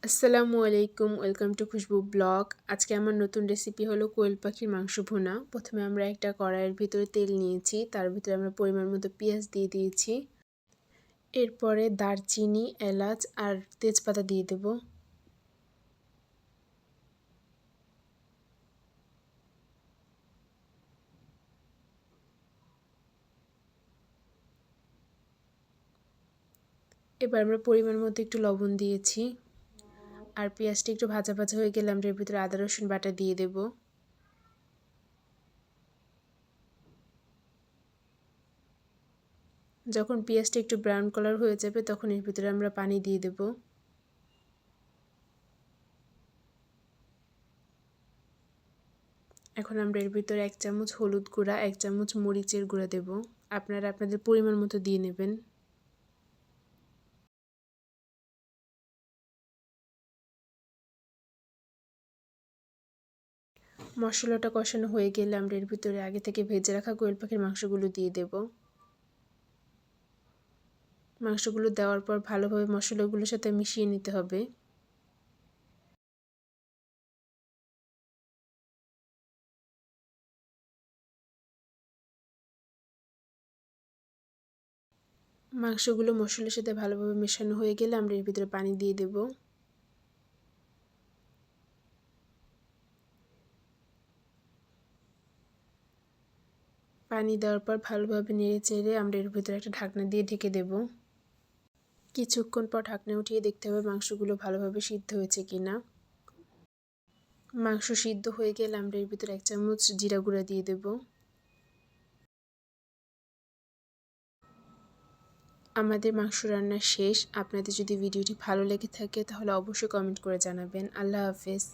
আসসালামু আলাইকুম, welcome to Khushbu blog. আজকে আমার নতুন রেসিপি হলো কোয়েল পাখির মাংস ভুনা। প্রথমে আমরা একটা কড়াইয়ের ভিতরে তেল নিয়েছি, তার ভিতরে আমরা পরিমাণ মতো পেঁয়াজ দিয়ে দিয়েছি। এরপরে দারচিনি, এলাচ আর তেজপাতা দিয়ে দেব। এবার আমরা পরিমাণ মতো একটু লবণ দিয়েছি। আর পেঁয়াজটা একটু ভাজা ভাজা হয়ে গেলে আমরা এর ভিতরে আদা রসুন বাটা দিয়ে দেব। যখন পেঁয়াজটা একটু ব্রাউন কালার হয়ে যাবে তখন এর ভিতরে আমরা পানি দিয়ে দেব। এখন আমরা এর ভিতরে 1 চামচ হলুদ গুঁড়া, 1 চামচ মরিচের গুঁড়া দেব। আপনারা আপনাদের পরিমাণ মতো দিয়ে নেবেন। মশলাটা কষানো হয়ে গেলে আমরা এর ভিতরে আগে থেকে ভেজে রাখা কোয়েল পাখির মাংসগুলো দিয়ে দেব। মাংসগুলো দেওয়ার পর ভালোভাবে মশলাগুলোর সাথে মিশিয়ে নিতে হবে। মাংসগুলো মশলার সাথে ভালোভাবে মেশানো হয়ে গেলে আমরা এর ভিতরে পানি দিয়ে দেব। পানি দেওয়ার পর ভালোভাবে নেড়ে চেড়ে আমরা এর ভিতরে একটা ঢাকনা দিয়ে ঢেকে দেব। কিছুক্ষণ পর ঢাকনা উঠিয়ে দেখতে হবে মাংসগুলো ভালোভাবে সিদ্ধ হয়েছে কিনা। মাংস সিদ্ধ হয়ে গেলে আমরা এর ভিতরে 1 চামচ জিরা গুঁড়া দিয়ে দেব। আমাদের মাংস রান্না শেষ। আপনাদের যদি ভিডিওটি ভালো লেগে থাকে তাহলে অবশ্যই কমেন্ট করে জানাবেন। আল্লাহ হাফেজ।